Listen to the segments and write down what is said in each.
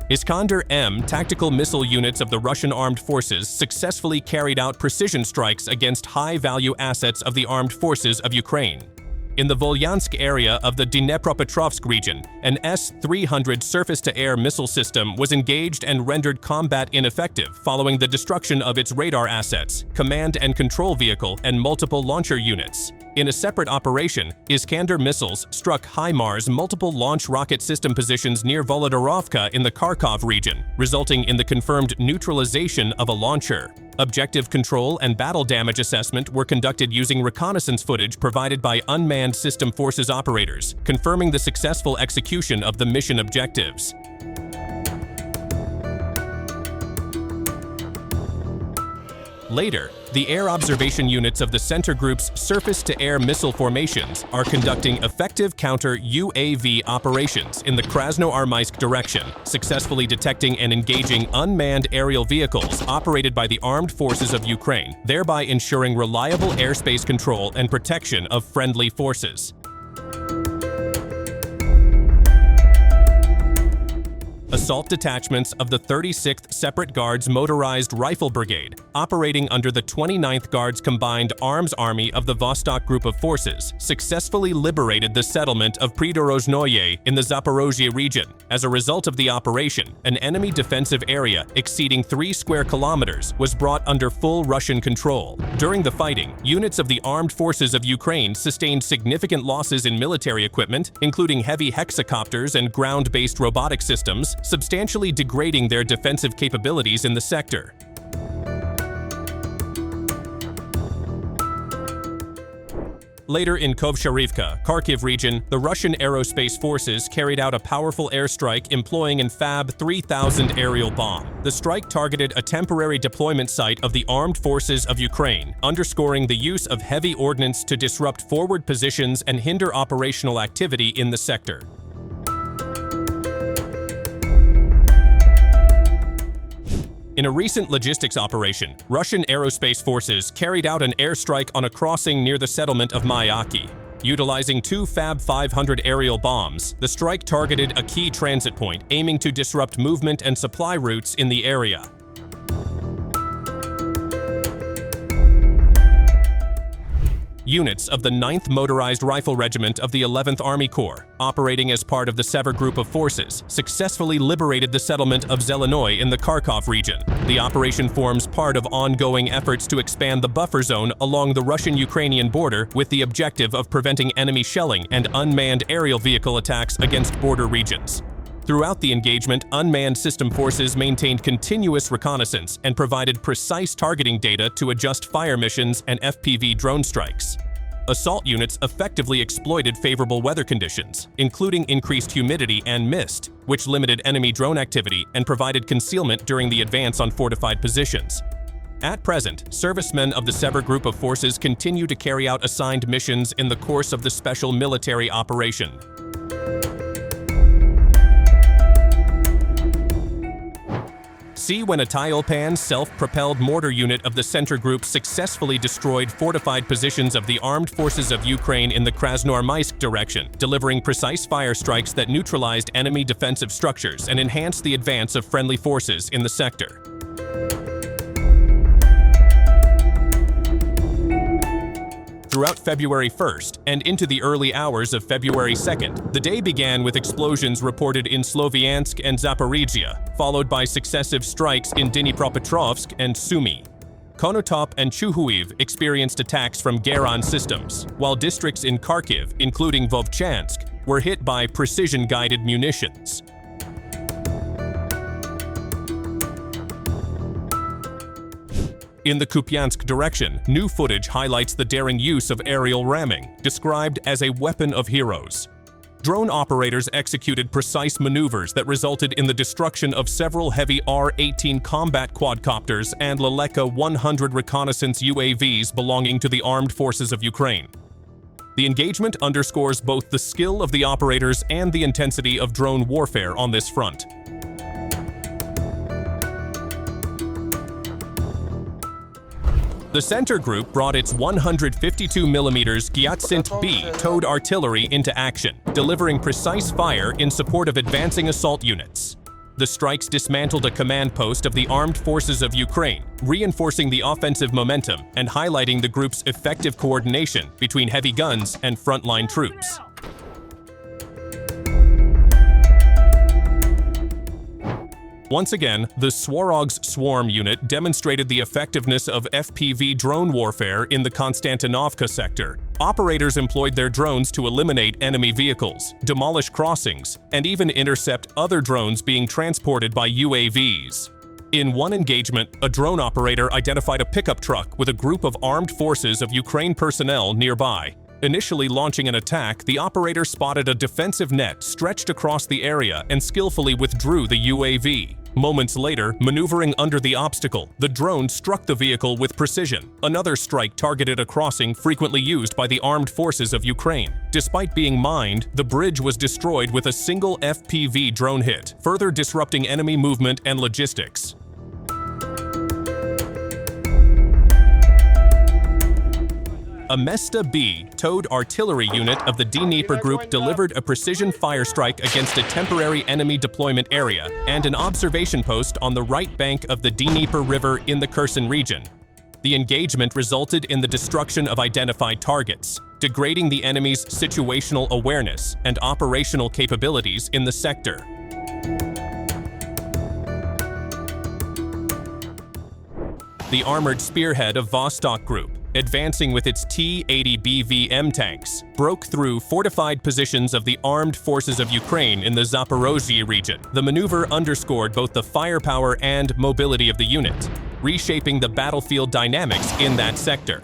Iskander-M tactical missile units of the Russian armed forces successfully carried out precision strikes against high-value assets of the armed forces of Ukraine. In the Volyansk area of the Dnipropetrovsk region, an S-300 surface-to-air missile system was engaged and rendered combat ineffective following the destruction of its radar assets, command and control vehicle, and multiple launcher units. In a separate operation, Iskander missiles struck HIMARS multiple launch rocket system positions near Volodyarovka in the Kharkiv region, resulting in the confirmed neutralization of a launcher. Objective control and battle damage assessment were conducted using reconnaissance footage provided by unmanned system forces operators, confirming the successful execution of the mission objectives. Later, the air observation units of the Center Group's surface-to-air missile formations are conducting effective counter-UAV operations in the Krasnoarmysk direction, successfully detecting and engaging unmanned aerial vehicles operated by the armed forces of Ukraine, thereby ensuring reliable airspace control and protection of friendly forces. Assault detachments of the 36th Separate Guards Motorized Rifle Brigade, operating under the 29th Guards Combined Arms Army of the Vostok Group of Forces, successfully liberated the settlement of Pridorozhnoye in the Zaporizhzhia region. As a result of the operation, an enemy defensive area exceeding 3 square kilometers was brought under full Russian control. During the fighting, units of the armed forces of Ukraine sustained significant losses in military equipment, including heavy hexacopters and ground-based robotic systems, substantially degrading their defensive capabilities in the sector. Later in Kovsharivka, Kharkiv region, the Russian aerospace forces carried out a powerful airstrike employing an FAB-3000 aerial bomb. The strike targeted a temporary deployment site of the armed forces of Ukraine, underscoring the use of heavy ordnance to disrupt forward positions and hinder operational activity in the sector. In a recent logistics operation, Russian aerospace forces carried out an airstrike on a crossing near the settlement of Mayaki. Utilizing 2 FAB-500 aerial bombs, the strike targeted a key transit point, aiming to disrupt movement and supply routes in the area. Units of the 9th Motorized Rifle Regiment of the 11th Army Corps, operating as part of the Sever Group of Forces, successfully liberated the settlement of Zelenoy in the Kharkiv region. The operation forms part of ongoing efforts to expand the buffer zone along the Russian-Ukrainian border with the objective of preventing enemy shelling and unmanned aerial vehicle attacks against border regions. Throughout the engagement, unmanned system forces maintained continuous reconnaissance and provided precise targeting data to adjust fire missions and FPV drone strikes. Assault units effectively exploited favorable weather conditions, including increased humidity and mist, which limited enemy drone activity and provided concealment during the advance on fortified positions. At present, servicemen of the Sever Group of Forces continue to carry out assigned missions in the course of the special military operation. See when a Tyolpan self-propelled mortar unit of the Center Group successfully destroyed fortified positions of the armed forces of Ukraine in the Krasnoarmysk direction, delivering precise fire strikes that neutralized enemy defensive structures and enhanced the advance of friendly forces in the sector. Throughout February 1st and into the early hours of February 2nd, the day began with explosions reported in Sloviansk and Zaporizhzhia, followed by successive strikes in Dnipropetrovsk and Sumy. Konotop and Chuhuiv experienced attacks from Geran systems, while districts in Kharkiv, including Vovchansk, were hit by precision-guided munitions. In the Kupiansk direction, new footage highlights the daring use of aerial ramming, described as a weapon of heroes. Drone operators executed precise maneuvers that resulted in the destruction of several heavy R-18 combat quadcopters and Leleka 100 reconnaissance UAVs belonging to the armed forces of Ukraine. The engagement underscores both the skill of the operators and the intensity of drone warfare on this front. The Center Group brought its 152mm Gyatsint-B towed artillery into action, delivering precise fire in support of advancing assault units. The strikes dismantled a command post of the armed forces of Ukraine, reinforcing the offensive momentum and highlighting the group's effective coordination between heavy guns and frontline troops. Once again, the Swarog's Swarm unit demonstrated the effectiveness of FPV drone warfare in the Konstantinovka sector. Operators employed their drones to eliminate enemy vehicles, demolish crossings, and even intercept other drones being transported by UAVs. In one engagement, a drone operator identified a pickup truck with a group of armed forces of Ukraine personnel nearby. Initially launching an attack, the operator spotted a defensive net stretched across the area and skillfully withdrew the UAV. Moments later, maneuvering under the obstacle, the drone struck the vehicle with precision. Another strike targeted a crossing frequently used by the armed forces of Ukraine. Despite being mined, the bridge was destroyed with a single FPV drone hit, further disrupting enemy movement and logistics. A Mesta B towed artillery unit of the Dnieper group delivered a precision fire strike against a temporary enemy deployment area and an observation post on the right bank of the Dnieper River in the Kherson region. The engagement resulted in the destruction of identified targets, degrading the enemy's situational awareness and operational capabilities in the sector. The armored spearhead of Vostok Group, advancing with its T-80BVM tanks, broke through fortified positions of the armed forces of Ukraine in the Zaporizhzhia region. The maneuver underscored both the firepower and mobility of the unit, reshaping the battlefield dynamics in that sector.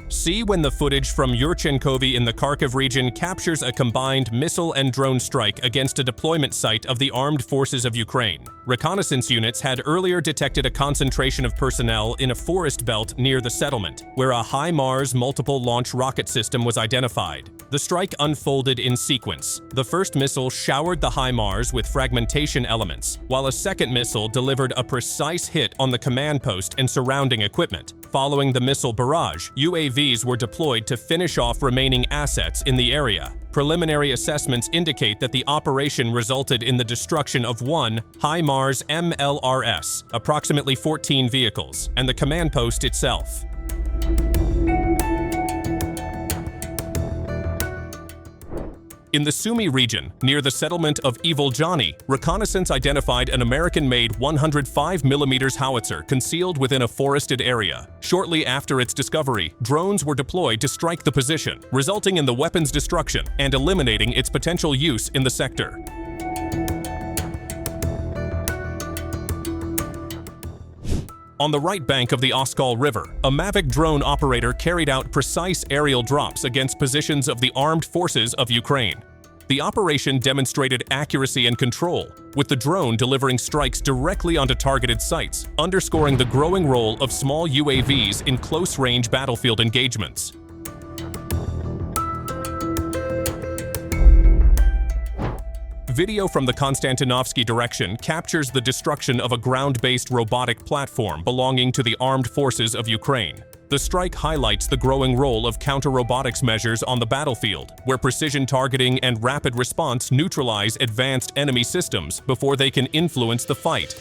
See when the footage from Yurchenkovy in the Kharkiv region captures a combined missile and drone strike against a deployment site of the armed forces of Ukraine. Reconnaissance units had earlier detected a concentration of personnel in a forest belt near the settlement, where a HIMARS multiple launch rocket system was identified. The strike unfolded in sequence. The first missile showered the HIMARS with fragmentation elements, while a second missile delivered a precise hit on the command post and surrounding equipment. Following the missile barrage, UAVs were deployed to finish off remaining assets in the area. Preliminary assessments indicate that the operation resulted in the destruction of one HIMARS MLRS, approximately 14 vehicles, and the command post itself. In the Sumy region, near the settlement of Ivolzhany, reconnaissance identified an American-made 105mm howitzer concealed within a forested area. Shortly after its discovery, drones were deployed to strike the position, resulting in the weapon's destruction and eliminating its potential use in the sector. On the right bank of the Oskol River, a Mavic drone operator carried out precise aerial drops against positions of the armed forces of Ukraine. The operation demonstrated accuracy and control, with the drone delivering strikes directly onto targeted sites, underscoring the growing role of small UAVs in close-range battlefield engagements. Video from the Konstantinovsky direction captures the destruction of a ground-based robotic platform belonging to the armed forces of Ukraine. The strike highlights the growing role of counter-robotics measures on the battlefield, where precision targeting and rapid response neutralize advanced enemy systems before they can influence the fight.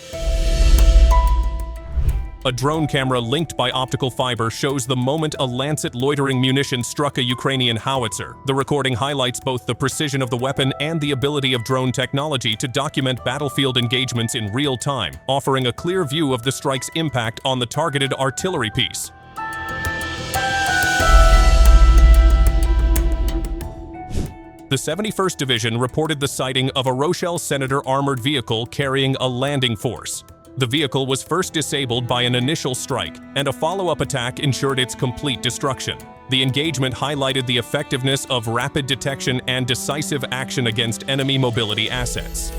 A drone camera linked by optical fiber shows the moment a Lancet loitering munition struck a Ukrainian howitzer. The recording highlights both the precision of the weapon and the ability of drone technology to document battlefield engagements in real time, offering a clear view of the strike's impact on the targeted artillery piece. The 71st Division reported the sighting of a Rochelle Senator armored vehicle carrying a landing force. The vehicle was first disabled by an initial strike, and a follow-up attack ensured its complete destruction. The engagement highlighted the effectiveness of rapid detection and decisive action against enemy mobility assets.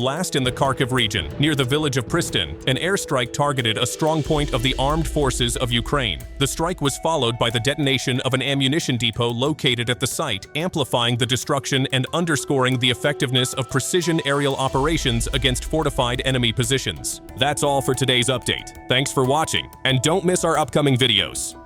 Last in the Kharkiv region, near the village of Pristin, an airstrike targeted a strong point of the armed forces of Ukraine. The strike was followed by the detonation of an ammunition depot located at the site, amplifying the destruction and underscoring the effectiveness of precision aerial operations against fortified enemy positions. That's all for today's update. Thanks for watching, and don't miss our upcoming videos.